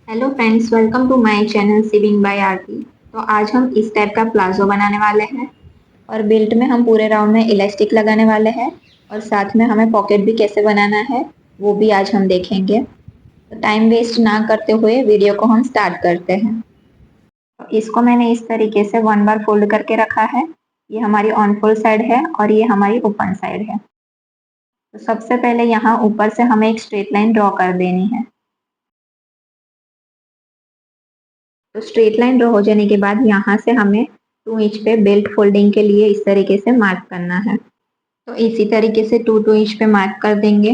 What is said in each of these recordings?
Hello friends, welcome to my channel sewing by Aarti. तो आज हम इस टाइप का प्लाजो बनाने वाले हैं और बेल्ट में हम पूरे राउंड में इलास्टिक लगाने वाले हैं और साथ में हमें पॉकेट भी कैसे बनाना है वो भी आज हम देखेंगे। तो टाइम वेस्ट ना करते हुए वीडियो को हम स्टार्ट करते हैं। तो इसको मैंने इस तरीके से 1 बार फोल्ड करके रखा है। ये हमारी ऑन फोल्ड साइड है और ये हमारी ओपन साइड है। तो सबसे पहले यहाँ ऊपर से हमें एक स्ट्रेट लाइन ड्रॉ कर देनी है। तो स्ट्रेट लाइन ड्रॉ हो जाने के बाद यहाँ से हमें 2 इंच पे बेल्ट फोल्डिंग के लिए इस तरीके से मार्क करना है। तो इसी तरीके से 2 इंच पे मार्क कर देंगे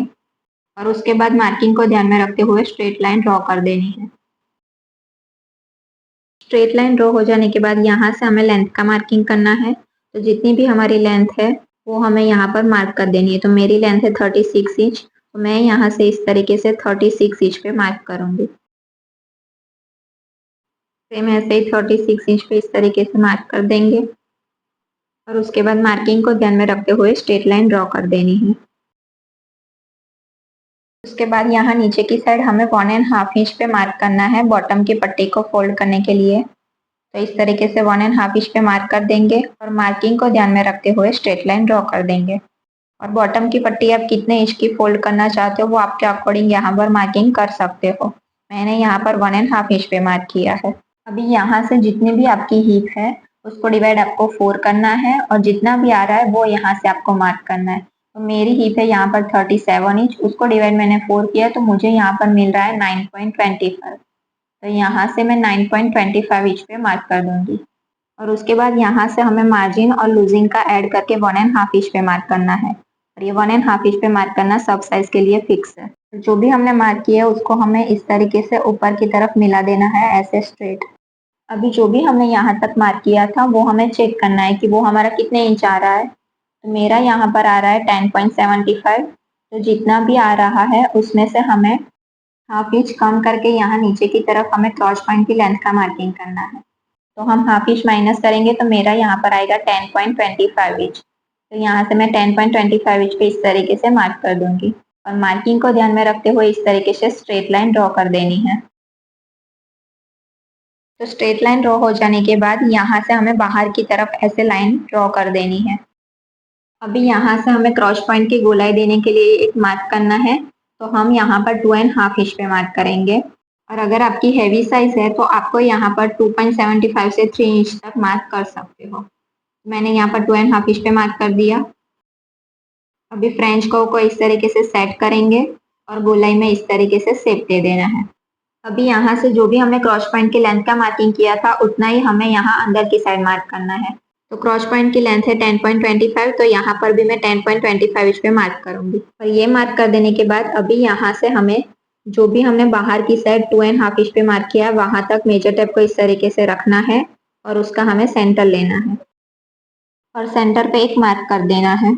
और उसके बाद मार्किंग को ध्यान में रखते हुए स्ट्रेट लाइन ड्रॉ कर देनी है। स्ट्रेट लाइन ड्रॉ हो जाने के बाद यहाँ से हमें लेंथ का मार्किंग करना है। तो जितनी भी हमारी लेंथ है वो हमें यहाँ पर मार्क कर देनी है। तो मेरी लेंथ है 36 इंच, तो मैं यहाँ से इस तरीके से 36 इंच पे मार्क करूँगी। सेम ऐसे ही 36 इंच पे इस तरीके से मार्क कर देंगे और उसके बाद मार्किंग को ध्यान में रखते हुए स्ट्रेट लाइन ड्रॉ कर देनी है। उसके बाद यहाँ नीचे की साइड हमें 1.5 इंच पे मार्क करना है बॉटम की पट्टी को फोल्ड करने के लिए। तो इस तरीके से 1.5 इंच पे मार्क कर देंगे और मार्किंग को ध्यान में रखते हुए स्ट्रेट लाइन ड्रॉ कर देंगे। और बॉटम की पट्टी आप कितने इंच की फोल्ड करना चाहते हो वो आपके अकॉर्डिंग यहाँ पर मार्किंग कर सकते हो। मैंने यहाँ पर 1.5 इंच पे मार्क किया है। अभी यहाँ से जितनी भी आपकी हीप है उसको डिवाइड आपको 4 करना है और जितना भी आ रहा है वो यहाँ से आपको मार्क करना है। तो मेरी हीप है यहाँ पर 37 इंच, उसको डिवाइड मैंने 4 किया तो मुझे यहाँ पर मिल रहा है 9.25। तो यहाँ से मैं 9.25 इंच पे मार्क कर दूंगी और उसके बाद यहाँ से हमें मार्जिन और लूजिंग का ऐड करके 1.5 इंच पे मार्क करना है। और ये 1.5 इंच पे मार्क करना सब साइज के लिए फिक्स है। जो भी हमने मार्क किया है उसको हमें इस तरीके से ऊपर की तरफ मिला देना है ऐसे स्ट्रेट। अभी जो भी हमने यहाँ तक मार्क किया था वो हमें चेक करना है कि वो हमारा कितने इंच आ रहा है। तो मेरा यहाँ पर आ रहा है 10.75। तो जितना भी आ रहा है उसमें से हमें हाफ इंच कम करके यहाँ नीचे की तरफ हमें क्रॉस पॉइंट की लेंथ का मार्किंग करना है। तो हम हाफ इंच माइनस करेंगे तो मेरा यहाँ पर आएगा 10.25 इंच। तो यहाँ से मैं 10.25 इंच पे इस तरीके से मार्क कर दूंगी और मार्किंग को ध्यान में रखते हुए इस तरीके से स्ट्रेट लाइन ड्रॉ कर देनी है। तो स्ट्रेट लाइन ड्रॉ हो जाने के बाद यहाँ से हमें बाहर की तरफ ऐसे लाइन ड्रॉ कर देनी है। अभी यहाँ से हमें क्रॉस पॉइंट की गोलाई देने के लिए एक मार्क करना है। तो हम यहाँ पर 2.5 इंच पे मार्क करेंगे और अगर आपकी हैवी साइज है तो आपको यहाँ पर 2.75 से 3 इंच तक मार्क कर सकते हो। मैंने यहाँ पर 2.5 इंच पे मार्क कर दिया। अभी फ्रेंच कर्व को इस तरीके से सेट करेंगे और गोलाई में इस तरीके से शेप दे देना है। अभी यहाँ से जो भी हमने क्रॉस पॉइंट की लेंथ का मार्किंग किया था उतना ही हमें यहाँ अंदर की साइड मार्क करना है। तो क्रॉस पॉइंट की लेंथ है 10.25, तो यहाँ पर भी मैं 10.25 इंच पे मार्क करूंगी। और ये मार्क कर देने के बाद अभी यहाँ से हमें जो भी हमने बाहर की साइड 2.5 इंच पे मार्क किया है वहां तक मेजर टेप को इस तरीके से रखना है और उसका हमें सेंटर लेना है और सेंटर पे एक मार्क कर देना है।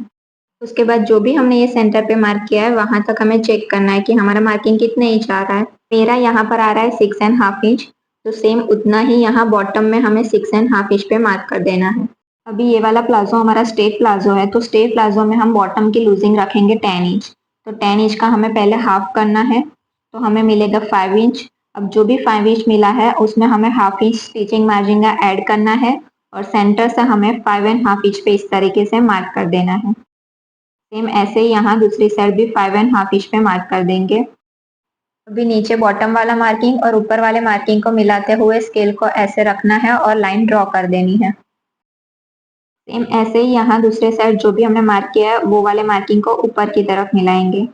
उसके बाद जो भी हमने ये सेंटर पे मार्क किया है वहां तक हमें चेक करना है कि हमारा मार्किंग कितने इंच आ रहा है। मेरा यहाँ पर आ रहा है 6.5 इंच। तो सेम उतना ही यहाँ बॉटम में हमें 6.5 इंच पे मार्क कर देना है। अभी ये वाला प्लाजो हमारा स्ट्रेट प्लाजो है, तो स्ट्रेट प्लाजो में हम बॉटम की लूजिंग रखेंगे 10 इंच। तो 10 इंच का हमें पहले हाफ करना है, तो हमें मिलेगा 5 इंच। अब जो भी 5 इंच मिला है उसमें हमें हाफ इंच स्टिचिंग मार्जिन का ऐड करना है और सेंटर से हमें 5.5 इंच पे इस तरीके से मार्क कर देना है। सेम ऐसे ही यहाँ दूसरी साइड भी 5.5 इंच पे मार्क कर देंगे। अभी नीचे बॉटम वाला मार्किंग और ऊपर वाले मार्किंग को मिलाते हुए स्केल को ऐसे रखना है और लाइन ड्रॉ कर देनी है। सेम ऐसे ही यहाँ दूसरे साइड जो भी हमने मार्क किया है वो वाले मार्किंग को ऊपर की तरफ मिलाएंगे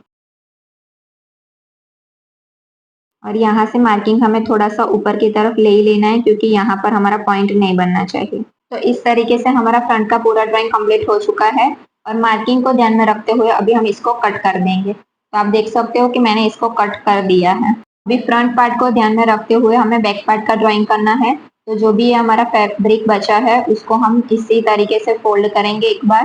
और यहाँ से मार्किंग हमें थोड़ा सा ऊपर की तरफ ले ही लेना है क्योंकि यहाँ पर हमारा पॉइंट नहीं बनना चाहिए। तो इस तरीके से हमारा फ्रंट का पूरा ड्राइंग कंप्लीट हो चुका है और मार्किंग को ध्यान में रखते हुए अभी हम इसको कट कर देंगे। तो आप देख सकते हो कि मैंने इसको कट कर दिया है। अभी फ्रंट पार्ट को ध्यान में रखते हुए हमें बैक पार्ट का ड्राइंग करना है। तो जो भी हमारा फैब्रिक बचा है उसको हम इसी तरीके से फोल्ड करेंगे एक बार।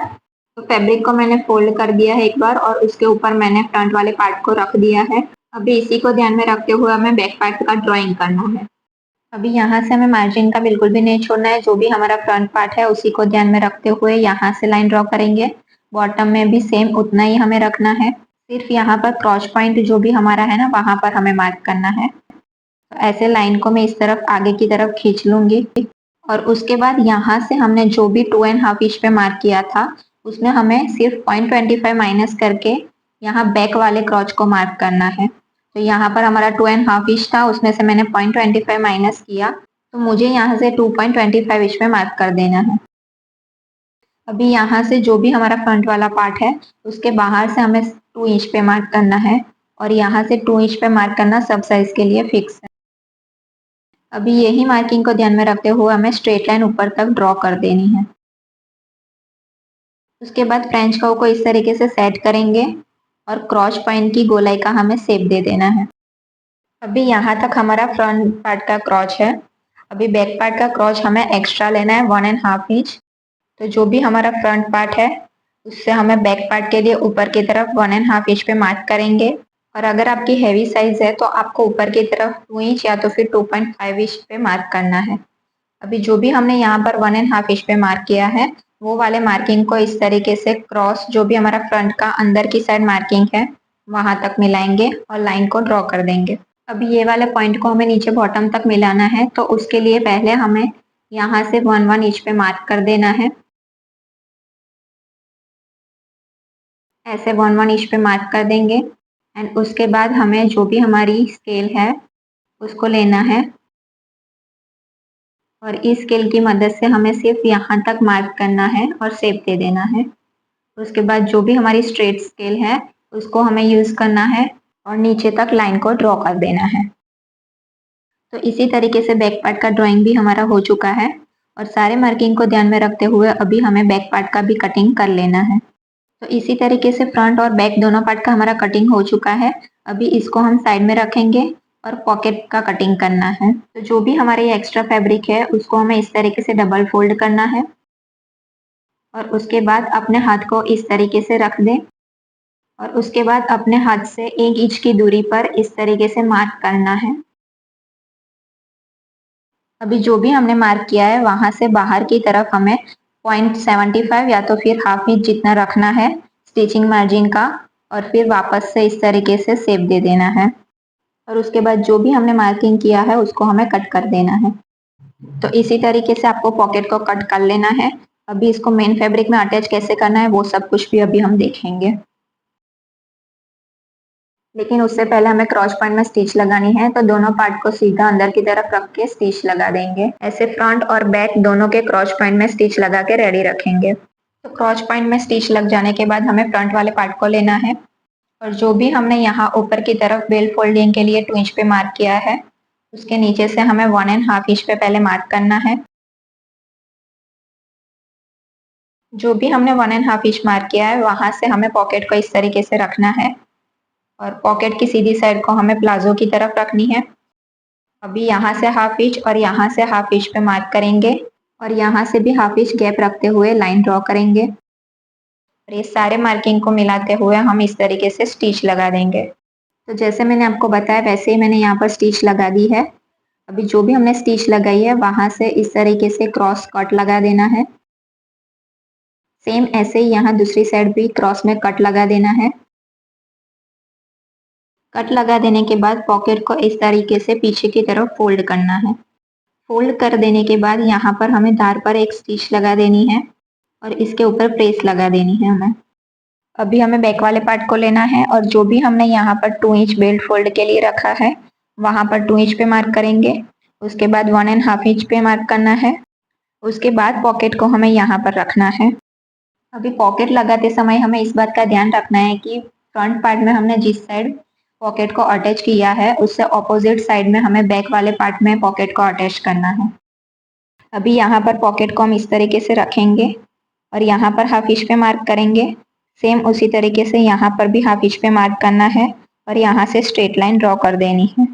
तो फैब्रिक को मैंने फोल्ड कर दिया है एक बार और उसके ऊपर मैंने फ्रंट वाले पार्ट को रख दिया है। अभी इसी को ध्यान में रखते हुए हमें बैक पार्ट का ड्राइंग करना है। अभी यहाँ से हमें मार्जिन का बिल्कुल भी नहीं छोड़ना है, जो भी हमारा फ्रंट पार्ट है उसी को ध्यान में रखते हुए यहाँ से लाइन ड्रॉ करेंगे। बॉटम में भी सेम उतना ही हमें रखना है, सिर्फ यहाँ पर क्रॉस पॉइंट जो भी हमारा है ना वहां पर हमें मार्क करना है। तो ऐसे लाइन को मैं इस तरफ आगे की तरफ खींच लूंगी और उसके बाद यहाँ से हमने जो भी 2.5 इंच पे मार्क किया था उसमें हमें सिर्फ 0.25 माइनस करके यहाँ बैक वाले क्रॉच को मार्क करना है। तो यहाँ पर हमारा 2.5 इंच था, उसमें से मैंने 0.25 माइनस किया, तो मुझे यहाँ से 2.25 इंच में मार्क कर देना है। अभी यहाँ से जो भी हमारा फ्रंट वाला पार्ट है उसके बाहर से हमें 2 इंच पे मार्क करना है और यहाँ से 2 इंच पे मार्क करना सब साइज के लिए फिक्स है। अभी यही मार्किंग को ध्यान में रखते हुए हमें स्ट्रेट लाइन ऊपर तक ड्रॉ कर देनी है। उसके बाद फ्रेंच कर्व को इस तरीके से सेट करेंगे और क्रॉस पॉइंट की गोलाई का हमें शेप दे देना है। अभी यहाँ तक हमारा फ्रंट पार्ट का क्रॉच है। अभी बैक पार्ट का क्रॉच हमें एक्स्ट्रा लेना है 1.5 इंच। तो जो भी हमारा फ्रंट पार्ट है उससे हमें बैक पार्ट के लिए ऊपर की तरफ 1.5 इंच पे मार्क करेंगे और अगर आपकी हैवी साइज है तो आपको ऊपर की तरफ 2 इंच या तो फिर 2.5 इंच पे मार्क करना है। अभी जो भी हमने यहाँ पर 1.5 इंच पे मार्क किया है वो वाले मार्किंग को इस तरीके से क्रॉस जो भी हमारा फ्रंट का अंदर की साइड मार्किंग है वहां तक मिलाएंगे और लाइन को ड्रॉ कर देंगे। अभी ये वाले पॉइंट को हमें नीचे बॉटम तक मिलाना है, तो उसके लिए पहले हमें यहाँ से 1 इंच पे मार्क कर देना है। ऐसे 1 इंच पे मार्क कर देंगे एंड उसके बाद हमें जो भी हमारी स्केल है उसको लेना है और इस स्केल की मदद से हमें सिर्फ यहाँ तक मार्क करना है और शेप दे देना है। उसके बाद जो भी हमारी स्ट्रेट स्केल है उसको हमें यूज करना है और नीचे तक लाइन को ड्रॉ कर देना है। तो इसी तरीके से बैक पार्ट का ड्राइंग भी हमारा हो चुका है और सारे मार्किंग को ध्यान में रखते हुए अभी हमें बैक पार्ट का भी कटिंग कर लेना है। तो इसी तरीके से फ्रंट और बैक दोनों पार्ट का हमारा कटिंग हो चुका है। अभी इसको हम साइड में रखेंगे और पॉकेट का कटिंग करना है। तो जो भी हमारे एक्स्ट्रा फैब्रिक है उसको हमें इस तरीके से डबल फोल्ड करना है और उसके बाद अपने हाथ को इस तरीके से रख दें और उसके बाद अपने हाथ से 1 इंच की दूरी पर इस तरीके से मार्क करना है। अभी जो भी हमने मार्क किया है वहां से बाहर की तरफ हमें 0.75 या तो फिर हाफ इंच जितना रखना है स्टिचिंग मार्जिन का और फिर वापस से इस तरीके से शेप दे देना है और उसके बाद जो भी हमने मार्किंग किया है उसको हमें कट कर देना है। तो इसी तरीके से आपको पॉकेट को कट कर लेना है। अभी इसको मेन फैब्रिक में अटैच कैसे करना है वो सब कुछ भी अभी हम देखेंगे, लेकिन उससे पहले हमें क्रॉस पॉइंट में स्टिच लगानी है। तो दोनों पार्ट को सीधा अंदर की तरफ रख के स्टिच लगा देंगे। ऐसे फ्रंट और बैक दोनों के क्रॉस पॉइंट में स्टिच लगा के रेडी रखेंगे। तो क्रॉस पॉइंट में स्टिच लग जाने के बाद हमें फ्रंट वाले पार्ट को लेना है और जो भी हमने यहाँ ऊपर की तरफ बेल फोल्डिंग के लिए 2 इंच पे मार्क किया है उसके नीचे से हमें 1.5 इंच पे पहले मार्क करना है। जो भी हमने 1.5 इंच मार्क किया है वहां से हमें पॉकेट को इस तरीके से रखना है और पॉकेट की सीधी साइड को हमें प्लाजो की तरफ रखनी है। अभी यहाँ से हाफ इंच और यहाँ से हाफ इंच पे मार्क करेंगे और यहाँ से भी हाफ इंच गैप रखते हुए लाइन ड्रॉ करेंगे और ये सारे मार्किंग को मिलाते हुए हम इस तरीके से स्टिच लगा देंगे। तो जैसे मैंने आपको बताया वैसे ही मैंने यहाँ पर स्टिच लगा दी है। अभी जो भी हमने स्टिच लगाई है वहां से इस तरीके से क्रॉस कट लगा देना है। सेम ऐसे ही यहाँ दूसरी साइड भी क्रॉस में कट लगा देना है। कट लगा देने के बाद पॉकेट को इस तरीके से पीछे की तरफ फोल्ड करना है। फोल्ड कर देने के बाद यहाँ पर हमें धार पर एक स्टिच लगा देनी है और इसके ऊपर प्रेस लगा देनी है हमें। अभी हमें बैक वाले पार्ट को लेना है और जो भी हमने यहाँ पर 2 इंच बेल्ट फोल्ड के लिए रखा है वहां पर 2 इंच पे मार्क करेंगे। उसके बाद 1.5 इंच पे मार्क करना है। उसके बाद पॉकेट को हमें यहाँ पर रखना है। अभी पॉकेट लगाते समय हमें इस बात का ध्यान रखना है कि फ्रंट पार्ट में हमने जिस साइड पॉकेट को अटैच किया है उससे ऑपोजिट साइड में हमें बैक वाले पार्ट में पॉकेट को अटैच करना है। अभी यहाँ पर पॉकेट को हम इस तरीके से रखेंगे और यहाँ पर हाफ इंच पे मार्क करेंगे। सेम उसी तरीके से यहाँ पर भी हाफ इंच पे मार्क करना है और यहाँ से स्ट्रेट लाइन ड्रॉ कर देनी है।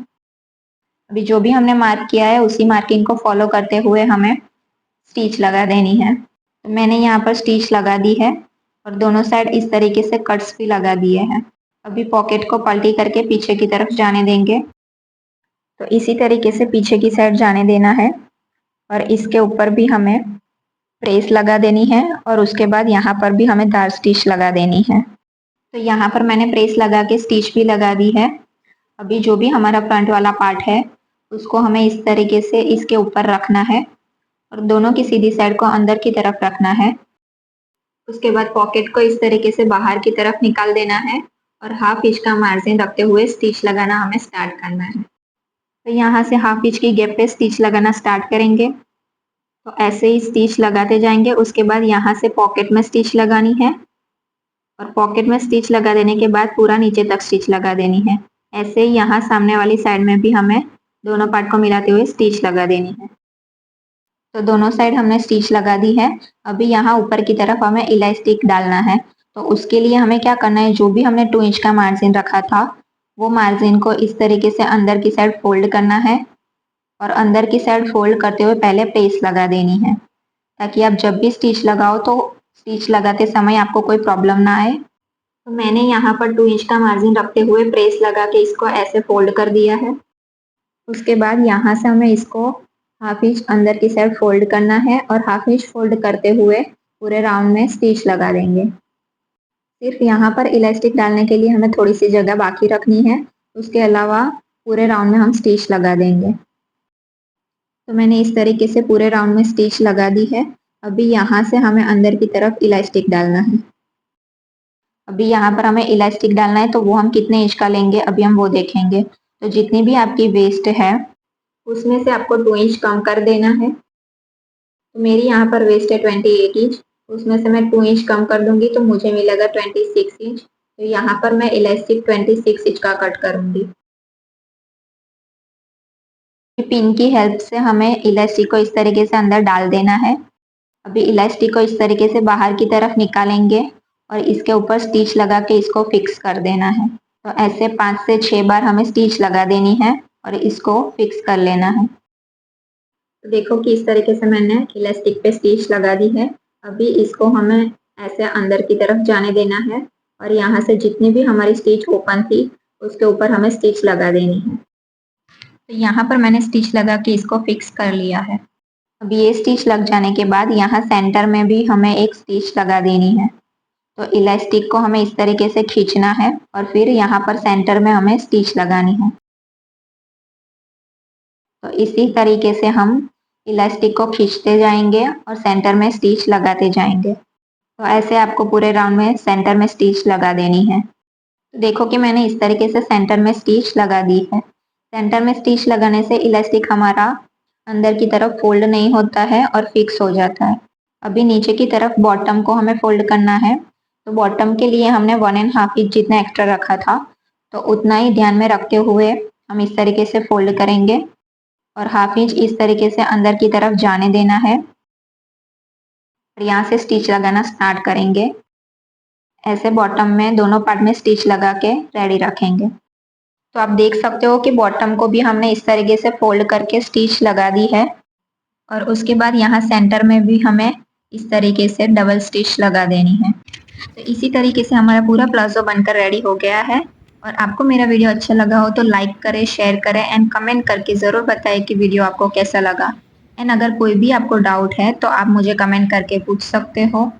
अभी जो भी हमने मार्क किया है उसी मार्किंग को फॉलो करते हुए हमें स्टिच लगा देनी है। तो मैंने यहाँ पर स्टिच लगा दी है और दोनों साइड इस तरीके से कट्स भी लगा दिए हैं। अभी पॉकेट को पलटी करके पीछे की तरफ जाने देंगे। तो इसी तरीके से पीछे की साइड जाने देना है और इसके ऊपर भी हमें प्रेस लगा देनी है और उसके बाद यहाँ पर भी हमें धार स्टिच लगा देनी है। तो यहाँ पर मैंने प्रेस लगा के स्टिच भी लगा दी है। अभी जो भी हमारा फ्रंट वाला पार्ट है उसको हमें इस तरीके से इसके ऊपर रखना है और दोनों की सीधी साइड को अंदर की तरफ रखना है। उसके बाद पॉकेट को इस तरीके से बाहर की तरफ निकाल देना है और हाफ इंच का मार्जिन रखते हुए स्टिच लगाना हमें स्टार्ट करना है। तो यहाँ से हाफ इंच की गैप पे स्टिच लगाना स्टार्ट करेंगे। तो ऐसे ही स्टिच लगाते जाएंगे। उसके बाद यहाँ से पॉकेट में स्टिच लगानी है और पॉकेट में स्टिच लगा देने के बाद पूरा नीचे तक स्टिच लगा देनी है। ऐसे ही यहाँ सामने वाली साइड में भी हमें दोनों पार्ट को मिलाते हुए स्टिच लगा देनी है। तो दोनों साइड हमने स्टिच लगा दी है। अभी यहाँ ऊपर की तरफ हमें इलास्टिक डालना है। तो उसके लिए हमें क्या करना है, जो भी हमने 2 इंच का मार्जिन रखा था वो मार्जिन को इस तरीके से अंदर की साइड फोल्ड करना है और अंदर की साइड फोल्ड करते हुए पहले प्रेस लगा देनी है, ताकि आप जब भी स्टिच लगाओ तो स्टिच लगाते समय आपको कोई प्रॉब्लम ना आए। तो मैंने यहाँ पर 2 इंच का मार्जिन रखते हुए प्रेस लगा के इसको ऐसे फोल्ड कर दिया है। उसके बाद यहाँ से हमें इसको हाफ इंच अंदर की साइड फोल्ड करना है और हाफ इंच फोल्ड करते हुए पूरे राउंड में स्टिच लगा देंगे। सिर्फ यहाँ पर इलास्टिक डालने के लिए हमें थोड़ी सी जगह बाकी रखनी है, उसके अलावा पूरे राउंड में हम स्टिच लगा देंगे। तो मैंने इस तरीके से पूरे राउंड में स्टिच लगा दी है। अभी यहाँ से हमें अंदर की तरफ इलास्टिक डालना है। अभी यहाँ पर हमें इलास्टिक डालना है, तो वो हम कितने इंच का लेंगे अभी हम वो देखेंगे। तो जितनी भी आपकी वेस्ट है उसमें से आपको 2 इंच कम कर देना है। तो मेरी यहाँ पर वेस्ट है 28 इंच, उसमें से मैं 2 इंच कम कर दूंगी तो मुझे मिलेगा 26 इंच। तो यहाँ पर मैं इलास्टिक 26 इंच का कट करूंगी। पिन की हेल्प से हमें इलास्टिक को इस तरीके से अंदर डाल देना है। अभी इलास्टिक को इस तरीके से बाहर की तरफ निकालेंगे और इसके ऊपर स्टिच लगा के इसको फिक्स कर देना है। तो ऐसे 5 से 6 बार हमें स्टिच लगा देनी है और इसको फिक्स कर लेना है। तो देखो कि इस तरीके से मैंने इलास्टिक पे स्टिच लगा दी है। अभी इसको हमें ऐसे अंदर की तरफ जाने देना है और यहाँ से जितनी भी हमारी स्टिच ओपन थी उसके ऊपर हमें स्टिच लगा देनी है। तो यहाँ पर मैंने स्टिच लगा के इसको फिक्स कर लिया है। अब ये स्टिच लग जाने के बाद यहाँ सेंटर में भी हमें एक स्टिच लगा देनी है। तो इलास्टिक को हमें इस तरीके से खींचना है और फिर यहाँ पर सेंटर में हमें स्टिच लगानी है। तो इसी तरीके से हम इलास्टिक को खींचते जाएंगे और सेंटर में स्टिच लगाते जाएंगे। तो ऐसे आपको पूरे राउंड में सेंटर में स्टिच लगा देनी है। तो देखो कि मैंने इस तरीके से सेंटर में स्टिच लगा दी है। सेंटर में स्टिच लगाने से इलास्टिक हमारा अंदर की तरफ फोल्ड नहीं होता है और फिक्स हो जाता है। अभी नीचे की तरफ बॉटम को हमें फोल्ड करना है। तो बॉटम के लिए हमने 1.5 इंच जितना एक्स्ट्रा रखा था, तो उतना ही ध्यान में रखते हुए हम इस तरीके से फोल्ड करेंगे और हाफ इंच इस तरीके से अंदर की तरफ जाने देना है और यहाँ से स्टिच लगाना स्टार्ट करेंगे। ऐसे बॉटम में दोनों पार्ट में स्टिच लगा के रेडी रखेंगे। तो आप देख सकते हो कि बॉटम को भी हमने इस तरीके से फोल्ड करके स्टिच लगा दी है और उसके बाद यहाँ सेंटर में भी हमें इस तरीके से डबल स्टिच लगा देनी है। तो इसी तरीके से हमारा पूरा प्लाजो बनकर रेडी हो गया है। और आपको मेरा वीडियो अच्छा लगा हो तो लाइक करें, शेयर करें एंड कमेंट करके ज़रूर बताएं कि वीडियो आपको कैसा लगा। एंड अगर कोई भी आपको डाउट है तो आप मुझे कमेंट करके पूछ सकते हो।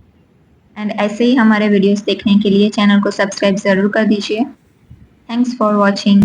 एंड ऐसे ही हमारे वीडियोस देखने के लिए चैनल को सब्सक्राइब ज़रूर कर दीजिए। Thanks for watching.